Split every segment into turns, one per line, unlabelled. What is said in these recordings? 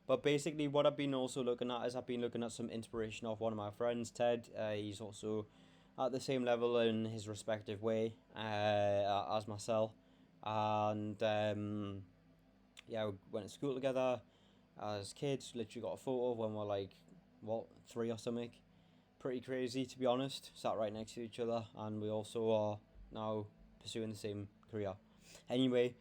But basically, what I've been also looking at is I've been looking at some inspiration of one of my friends, Ted. He's also at the same level in his respective way as myself. And yeah, we went to school together as kids. Literally got a photo when we're like, what, 3 or something. Pretty crazy, to be honest. Sat right next to each other, and we also are now pursuing the same career. Anyway,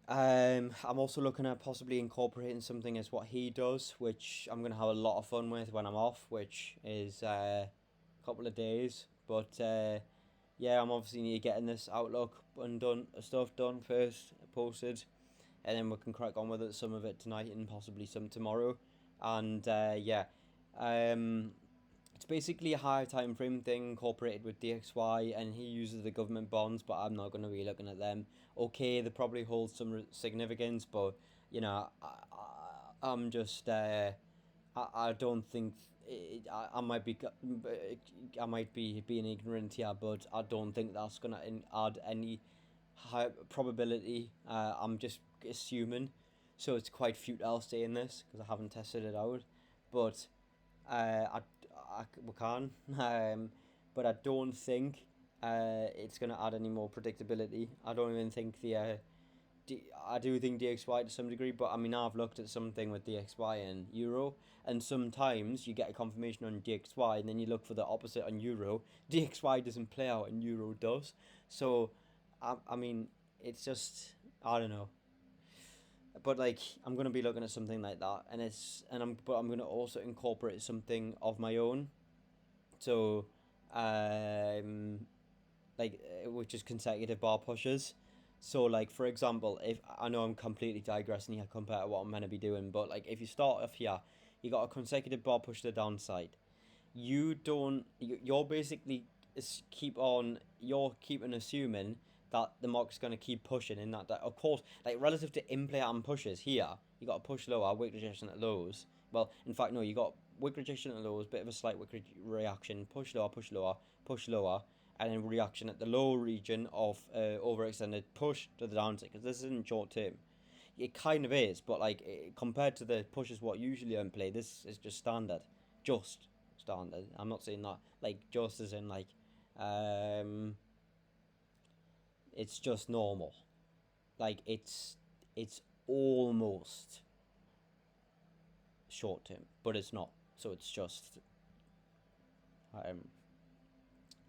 I'm also looking at possibly incorporating something as what he does, which I'm gonna have a lot of fun with when I'm off, which is a couple of days. But yeah, I'm obviously need getting this Outlook and done stuff done first, posted, and then we can crack on with it, some of it tonight and possibly some tomorrow. And yeah, um, it's basically a high time frame thing incorporated with DXY, and he uses the government bonds, but I'm not going to be looking at them. Okay, they probably hold some significance, but you know, I'm just I don't think I might be being ignorant here, but I don't think that's gonna add any high probability. I'm just assuming, so it's quite futile saying this because I haven't tested it out, but we can, but I don't think it's gonna add any more predictability. I don't even think I do think DXY to some degree, but I mean I've looked at something with DXY and Euro, and sometimes you get a confirmation on DXY, and then you look for the opposite on Euro. DXY doesn't play out, and Euro does. So, I mean, it's just I don't know, but like I'm gonna be looking at something like that, and I'm gonna also incorporate something of my own. So, um, which is consecutive bar pushes. So like for example, if I know I'm completely digressing here compared to what I'm gonna be doing, but like if you start off here, you got a consecutive bar push to the downside. You don't. You're basically You're keeping assuming that the market's gonna keep pushing in that. Of course, like relative to in play and pushes here, you got to push lower, wick rejection at lows. Well, in fact, no, you got wick rejection at lows, bit of a slight reaction, push lower, push lower, push lower, and then reaction at the low region of overextended push to the downside. Because this isn't short term. It kind of is, but like compared to the pushes what usually in play, this is just standard, just standard. I'm not saying that like just as in like, um, it's just normal. Like it's almost short term, but it's not. So it's um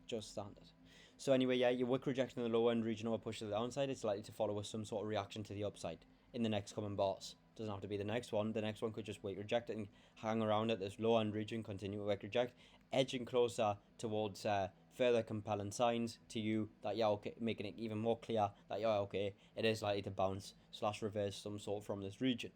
just standard. So anyway, yeah, your wick rejection in the low end region or push to the downside, it's likely to follow with some sort of reaction to the upside in the next coming bars. Doesn't have to be the next one. The next one could just wick reject it and hang around at this low end region, continue to wick reject, edging closer towards further compelling signs to you that yeah, okay, making it even more clear that yeah, okay, it is likely to bounce slash reverse some sort from this region.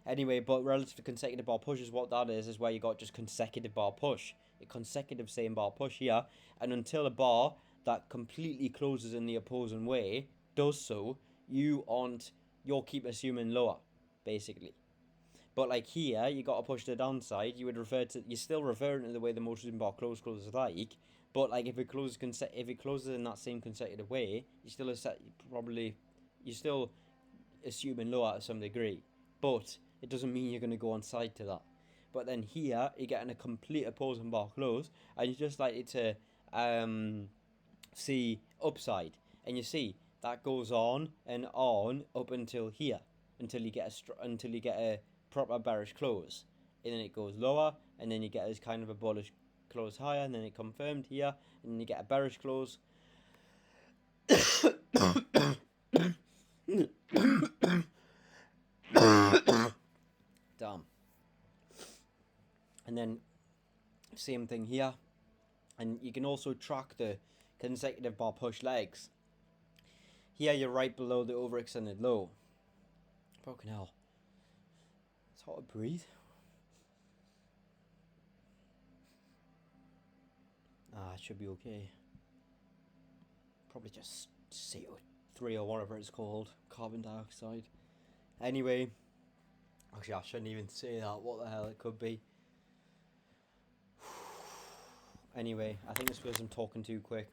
Anyway, but relative to consecutive bar pushes, what that is where you got just consecutive bar push, a consecutive same bar push here, and until a bar that completely closes in the opposing way does so, you'll keep assuming lower, basically. But like here, you got to push the downside. You're still referring to the way the motion bar closes like, but like if it closes in that same consecutive way, you're still assuming lower to some degree, but it doesn't mean you're going to go on side to that. But then here, you're getting a complete opposing bar close, and you just like it to see upside, and you see that goes on and on up until here, until you get a proper bearish close, and then it goes lower, and then you get as kind of a bullish close higher, and then it confirmed here, and then you get a bearish close. Damn. And then same thing here, and you can also track the consecutive bar push legs. Here you're right below the overextended low. Broken hell. It's hard to breathe. It should be okay. Probably just CO3 or whatever it's called. Carbon dioxide. Anyway. Actually, I shouldn't even say that. What the hell it could be. Anyway, I think it's because I'm talking too quick.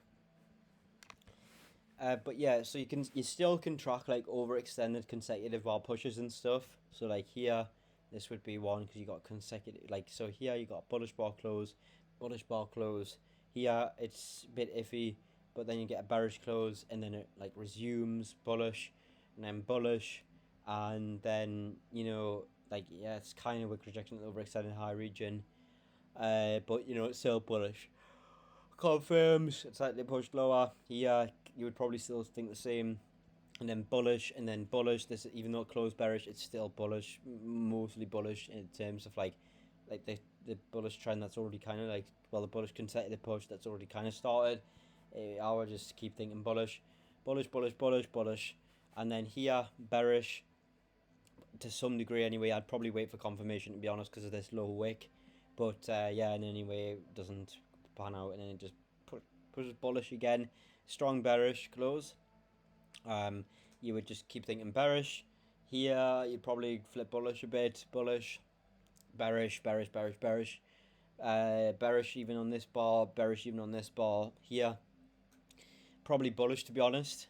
But yeah, so you still can track like overextended consecutive bar pushes and stuff. So like here, This would be one because you got consecutive, like, so here you got bullish bar close, bullish bar close. Here it's a bit iffy, but then you get a bearish close, and then it like resumes bullish, and then bullish, and then like, yeah, it's kind of wick rejection at the overextended high region, but it's still bullish. Confirms it's slightly pushed lower. Here you would probably still think the same, and then bullish. This, even though it closed bearish, it's still bullish, mostly bullish in terms of like the bullish trend that's already kind of like, well, the bullish consecutive push that's already kind of started. I would just keep thinking bullish, bullish, bullish, bullish, bullish, and then here bearish to some degree anyway. I'd probably wait for confirmation, to be honest, because of this low wick, but yeah, and anyway it doesn't pan out, and then it just pushes bullish again, strong bearish close. You would just keep thinking bearish. Here you'd probably flip bullish a bit, bullish, bearish, bearish, bearish, bearish, bearish even on this bar, bearish even on this bar. Here probably bullish, to be honest.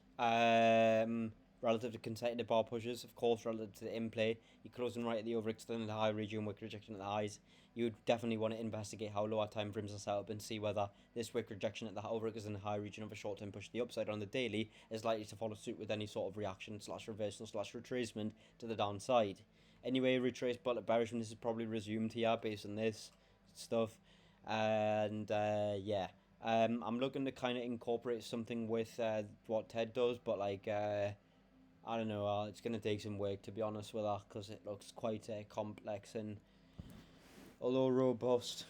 Relative to consecutive bar pushes, of course, relative to the in play. You're closing right at the overextended high region, wick rejection at the highs. You would definitely want to investigate how lower time frames are set up and see whether this wick rejection at the overextended high region of a short term push to the upside on the daily is likely to follow suit with any sort of reaction / reversal / retracement to the downside. Anyway, retrace bullet bearish, and this is probably resumed here based on this stuff. And yeah. I'm looking to kind of incorporate something with what Ted does, but like I don't know, it's going to take some work, to be honest with that, because it looks quite complex, and although robust,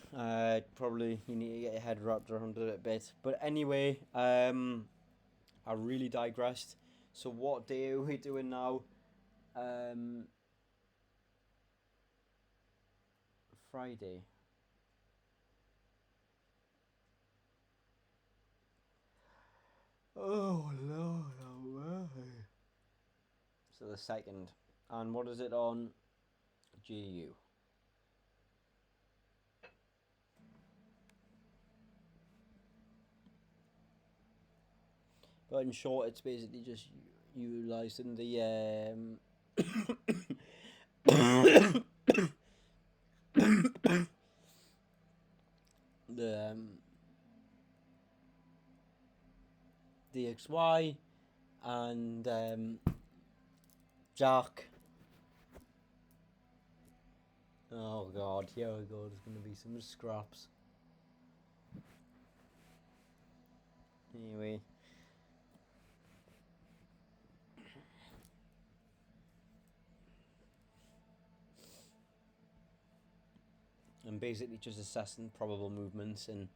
probably you need to get your head wrapped around it a bit. But anyway, I really digressed. So what day are we doing now? Friday. Oh Lord, so the second. And what is it on GU? But in short, it's basically just utilising the the DXY and Jack. Oh god, here we go. There's gonna be some scraps. Anyway. And basically just assessing probable movements, and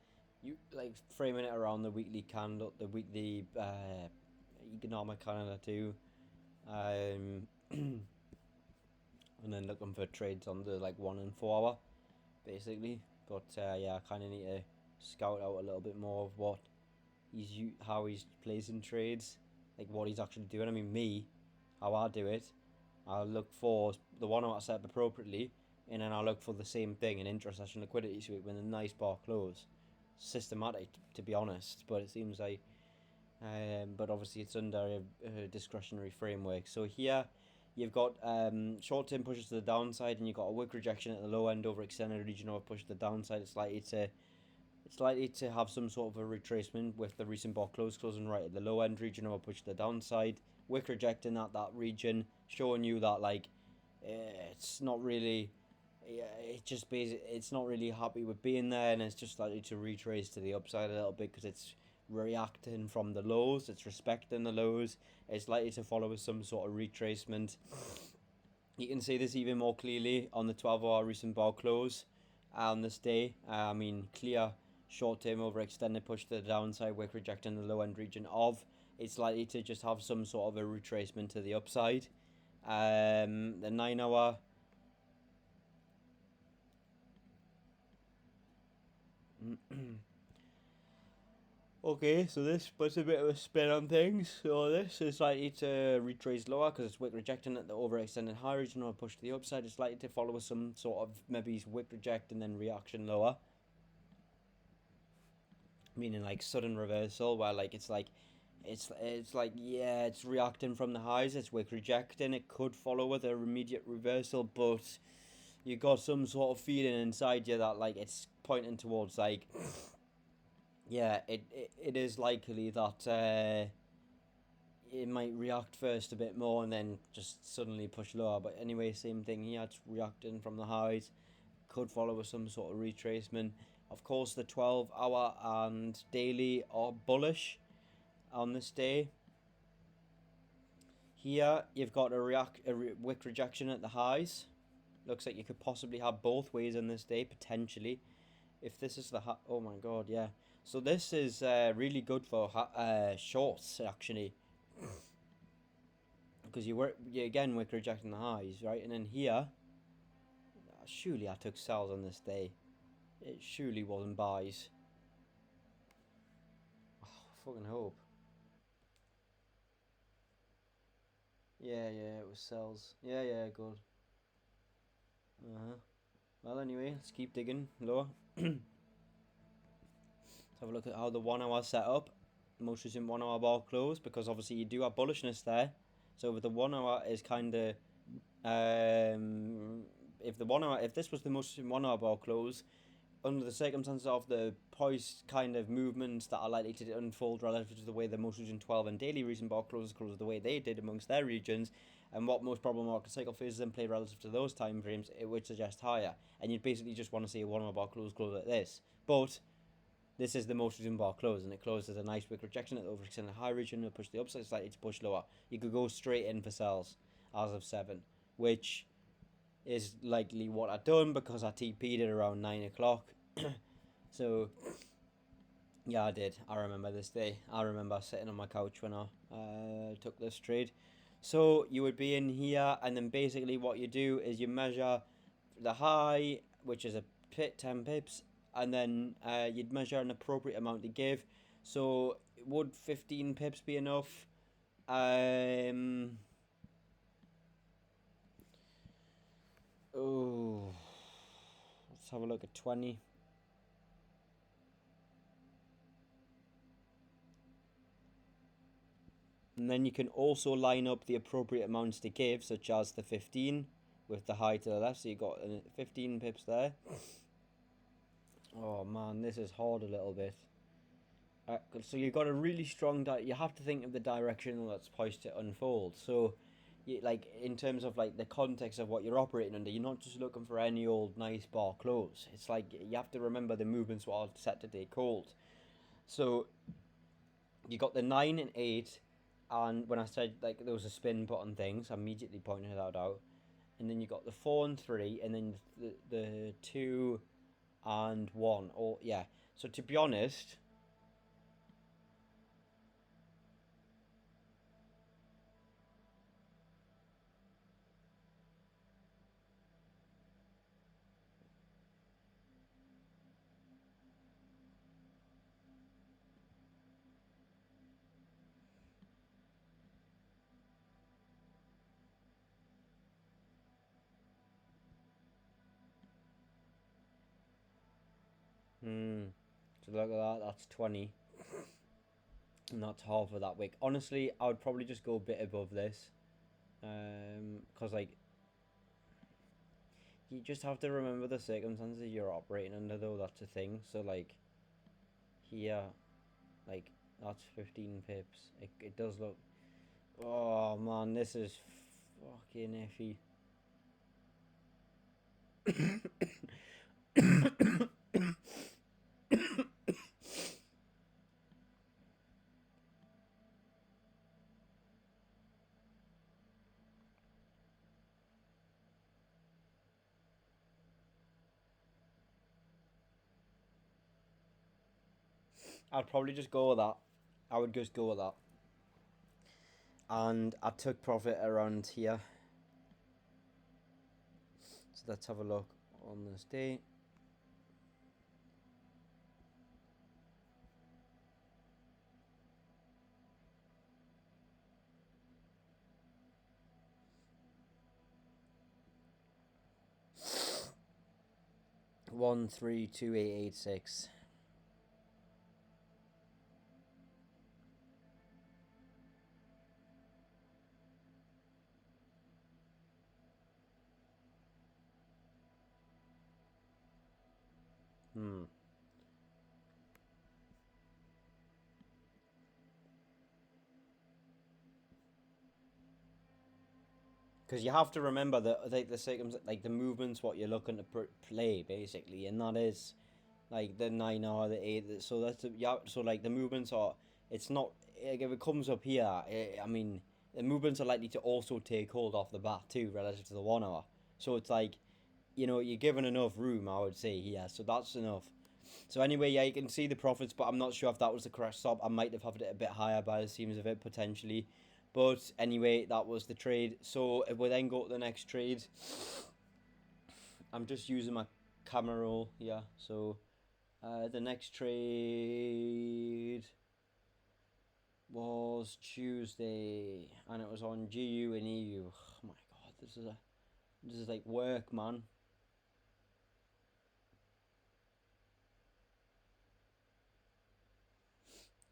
you like framing it around the weekly candle, the weekly economic calendar too, and then looking for trades on the like 1 and 4 hour, basically. But yeah, I kind of need to scout out a little bit more of what how he's placing trades, like what he's actually doing. I mean, how I do it, I'll look for the 1 hour set up appropriately, and then I'll look for the same thing in intra-session liquidity sweep with a nice bar close. Systematic, to be honest, but it seems like, but obviously it's under a discretionary framework. So here you've got short-term pushes to the downside, and you've got a wick rejection at the low end over extended region of push to the downside. It's likely to have some sort of a retracement with the recent bar closing right at the low end region of push to the downside. Wick rejecting at that region, showing you that like it's not really, it's not really happy with being there, and it's just likely to retrace to the upside a little bit because it's reacting from the lows, it's respecting the lows, it's likely to follow with some sort of retracement. You can see this even more clearly on the 12-hour recent bar close on this day. Clear short-term overextended push to the downside, wick rejecting the low-end region of. It's likely to just have some sort of a retracement to the upside. The 9-hour. Okay, so this puts a bit of a spin on things. So this is likely to retrace lower because it's wick rejecting at the overextended high region or push to the upside. It's likely to follow with some sort of maybe wick reject and then reaction lower. Meaning like sudden reversal where like it's like yeah, it's reacting from the highs, it's wick rejecting. It could follow with a immediate reversal, but you got some sort of feeling inside you that like it's pointing towards like, yeah, it is likely that it might react first a bit more and then just suddenly push lower. But anyway, same thing here. It's reacting from the highs. Could follow with some sort of retracement. Of course, the 12-hour and daily are bullish on this day. Here, you've got a wick rejection at the highs. Looks like you could possibly have both ways on this day, potentially. If this is the oh my god, yeah. So this is really good for shorts, actually. Because you again wick rejecting the highs, right? And then here, surely I took sells on this day. It surely wasn't buys. Oh, fucking hope. Yeah, it was sells. Yeah, good. Well, anyway, let's keep digging lower. Let's have a look at how the 1 hour set up. Most recent 1 hour bar close, because obviously you do have bullishness there. So with the 1 hour is kind of if this was the most recent 1 hour bar close, under the circumstances of the poised kind of movements that are likely to unfold relative to the way the most recent 12 and daily recent bar closes close the way they did amongst their regions, and what most probable market cycle phases in play relative to those time frames, it would suggest higher. And you'd basically just want to see a 1 hour bar close like this. But this is the most recent bar close, and it closes a nice wick rejection at the overextended high region. It'll push the upside slightly to push lower. You could go straight in for sells as of 7, which is likely what I've done because I TP'd it around 9 o'clock. So, yeah, I did. I remember this day. I remember sitting on my couch when I took this trade. So, you would be in here, and then basically what you do is you measure the high, which is a 10 pips, and then you'd measure an appropriate amount to give. So, would 15 pips be enough? Oh, let's have a look at 20. And then you can also line up the appropriate amounts to give, such as the 15 with the high to the left. So you got 15 pips there. Oh man, this is hard a little bit. So you've got a really strong you have to think of the direction that's poised to unfold. So, like in terms of like the context of what you're operating under, you're not just looking for any old nice bar close. It's like you have to remember the movements what are set to take hold. So you got the 9 and 8, and when I said like there was a spin put on things, I immediately pointed that out. And then you got the 4 and 3, and then the 2 and 1. Or yeah. So to be honest, so look at that. That's 20. And that's half of that wick. Honestly, I would probably just go a bit above this. Because, like, you just have to remember the circumstances you're operating under, though. That's the thing. So, like, here, like, that's 15 pips. It does look... Oh, man, this is fucking iffy. I'd probably just go with that. I would just go with that. And I took profit around here. So let's have a look on this day. One, 3, 2, 8, 8, 6. Because you have to remember that like the movements what you're looking to play basically, and that is like the 9 or the 8. So that's yeah. So like the movements are. It's not like if it comes up here. I mean, the movements are likely to also take hold off the bat too, relative to the 1 hour. So it's like, you're given enough room, I would say here. So that's enough. So anyway, yeah, you can see the profits, but I'm not sure if that was the correct stop. I might have had it a bit higher by the seams of it potentially. But anyway, that was the trade. So if we then go to the next trade, I'm just using my camera roll here. So the next trade was Tuesday, and it was on GU and EU. Oh my god, this is like work, man.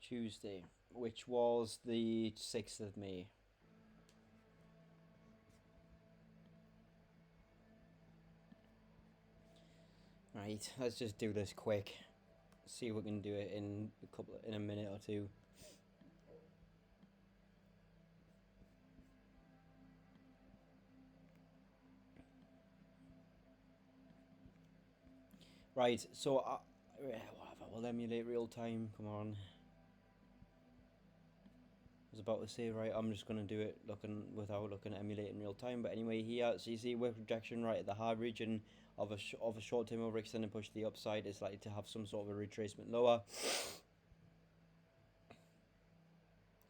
Tuesday, which was the 6th of May. Right, let's just do this quick. See if we can do it in a minute or two. Right, so whatever, we'll emulate real time. Come on. I was about to say, right, I'm just gonna do it without looking at emulating real time. But anyway, here, so you see with projection right at the high region of a short term overextended push to the upside is likely to have some sort of a retracement lower.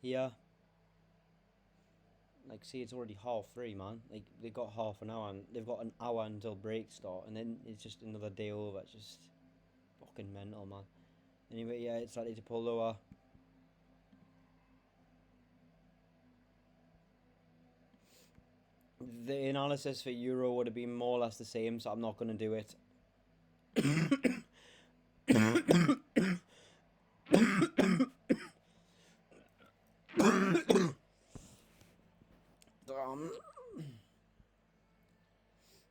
Here, like, see, it's already 3:30, man. Like, they've got half an hour, and they've got an hour until break start, and then it's just another day over. It's just fucking mental, man. Anyway, yeah, it's likely to pull lower. The analysis for Euro would have been more or less the same, so I'm not going to do it.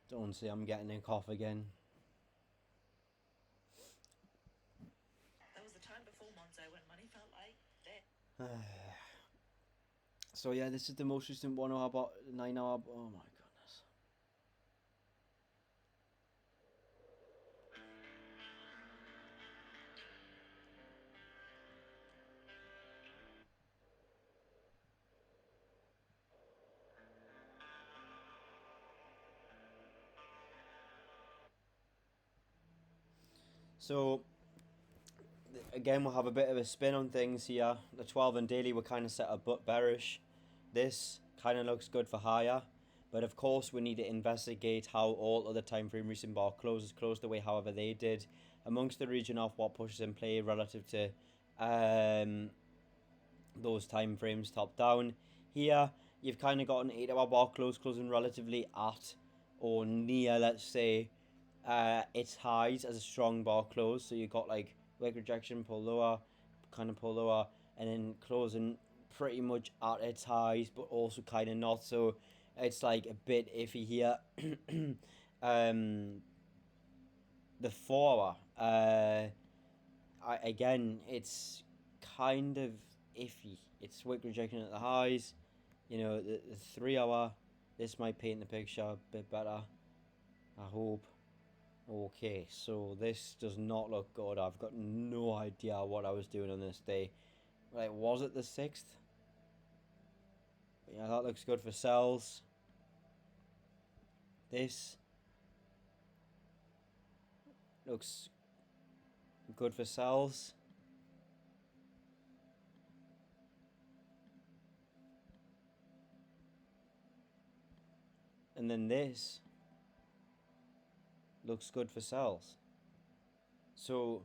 Don't say I'm getting a cough again.
That was the time before Monzo when money felt like death.
So yeah, this is the most recent 1 hour, 9 hour. Oh my goodness. So again, we'll have a bit of a spin on things here. The 12 and daily were kind of set up bearish. This kind of looks good for higher. But of course, we need to investigate how all other time frame recent bar closes closed the way however they did. Amongst the region of what pushes in play relative to those time frames top down. Here, you've kind of got an 8 hour bar closing relatively at or near, let's say, its highs as a strong bar close. So you've got like leg rejection, pull lower, and then closing pretty much at its highs, but also kind of not. So it's like a bit iffy here. The 4 hour, again, it's kind of iffy. It's wick rejection at the highs. The 3 hour, this might paint the picture a bit better, I hope. Okay, so this does not look good. I've got no idea what I was doing on this day. Like, was it the 6th? But yeah, that looks good for sells. This looks good for sells. And then this looks good for sells. So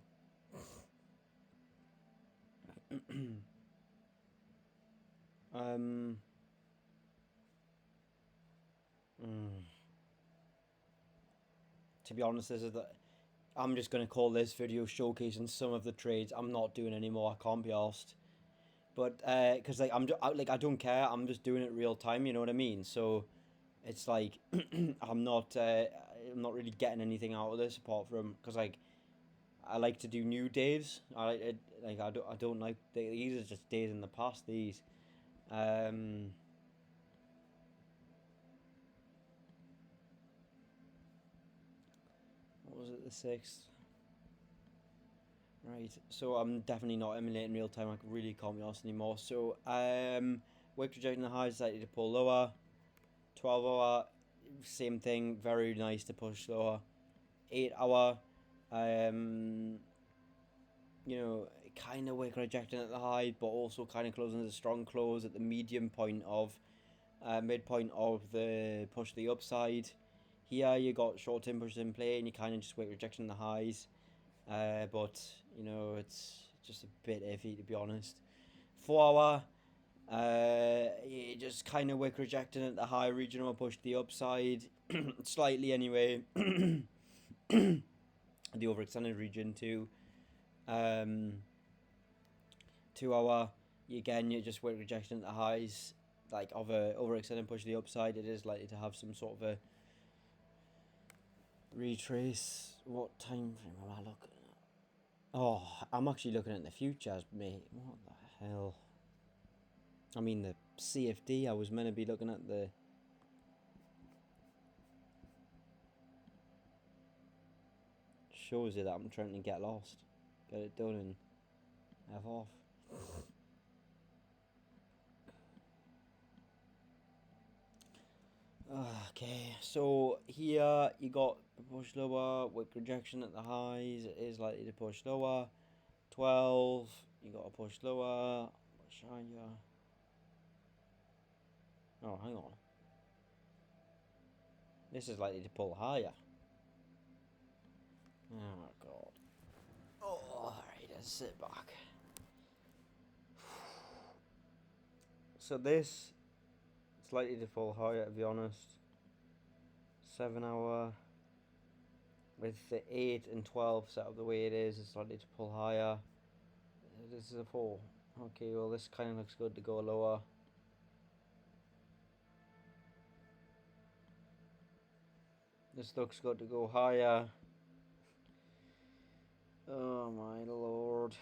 to be honest, I'm just gonna call this video showcasing some of the trades I'm not doing anymore. I can't be asked, but because like I don't care. I'm just doing it real time. You know what I mean? So it's like I'm not really getting anything out of this apart from because like I like to do new days. I don't like these are just days in the past. These. Um, what was it? The 6th. Right. So I'm definitely not emulating real time. I really can't be asked anymore. So wick rejecting the highs likely to pull lower. 12 hour, same thing. Very nice to push lower. 8 hour, um, kind of wick rejecting at the high, but also kind of closing as a strong close at the medium point of, midpoint of the push to the upside. Here you got short term pushes in play, and you kind of just wick rejection the highs, but it's just a bit iffy to be honest. 4 hour, you just kind of wick rejecting at the high regional push to the upside, slightly anyway. The overextended region too. 2 hour, again, you're just wick rejection at the highs, like of a overextended push to the upside. It is likely to have some sort of a retrace. What time frame am I looking at? Oh, I'm actually looking at the futures, mate. What the hell? I mean, the CFD, I was meant to be looking at the... Shows you that I'm trying to get lost. Get it done and have off. Okay, so here you got push lower, wick rejection at the highs. It is likely to push lower. 12, you got to push lower. Push higher. Oh, hang on. This is likely to pull higher. Oh, God. Oh, alright, let's sit back. So this, it's likely to pull higher, to be honest. 7 hour. With the 8 and 12 set up the way it is, it's likely to pull higher. This is a 4. Okay, well this kind of looks good to go lower. This looks good to go higher. Oh my lord.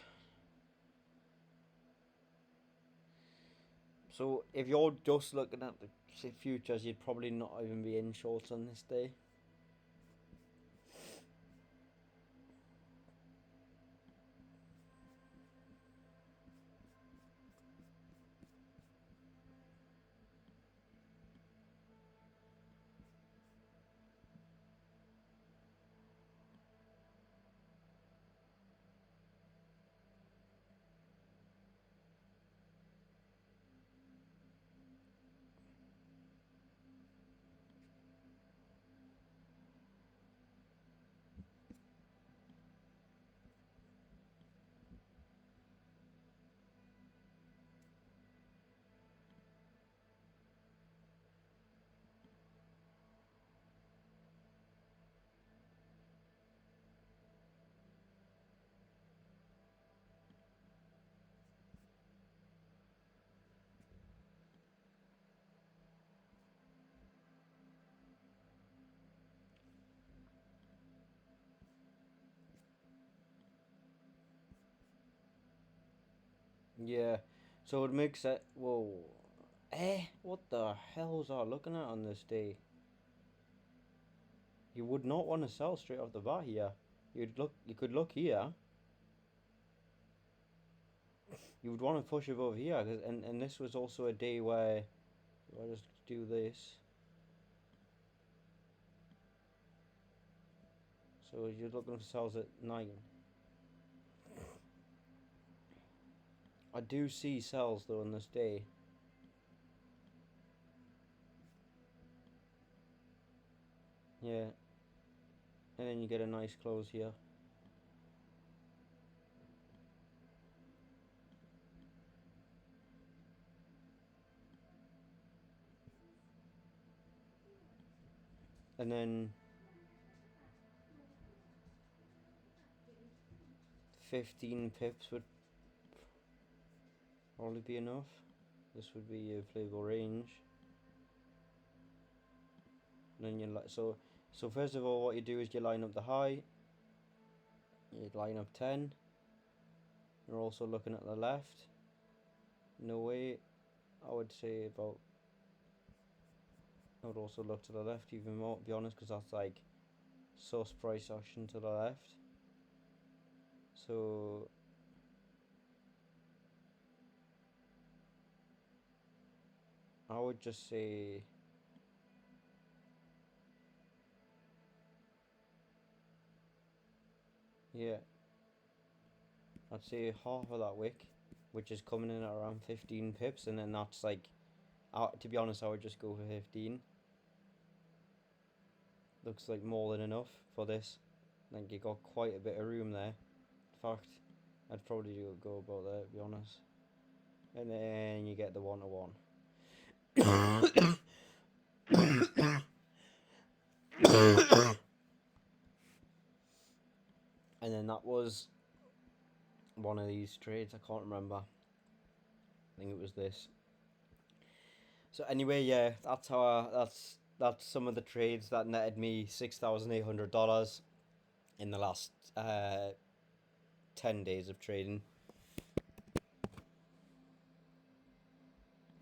So if you're just looking at the futures, you'd probably not even be in shorts on this day. Yeah, so it makes it. Whoa. What the hell was I looking at on this day? You would not want to sell straight off the bat here. You could look here. You would want to push above here, and this was also a day where, if I just do this. So you're looking for sales at 9. I do see sells though on this day. Yeah. And then you get a nice close here. And then 15 pips would probably be enough. This would be a playable range. And then you so first of all, what you do is you line up the high. You'd line up 10. You're also looking at the left. No way. I would say about. I would also look to the left even more, to be honest, because that's like source price action to the left. So I would just say, yeah, I'd say half of that wick, which is coming in at around 15 pips, and then that's like, to be honest, I would just go for 15. Looks like more than enough for this. I think you got quite a bit of room there. In fact, I'd probably go about there, to be honest. And then you get the 1-to-1. And then that was one of these trades. I can't remember. I think it was this. So anyway, yeah, that's how that's some of the trades that netted me $6,800 in the last 10 days of trading.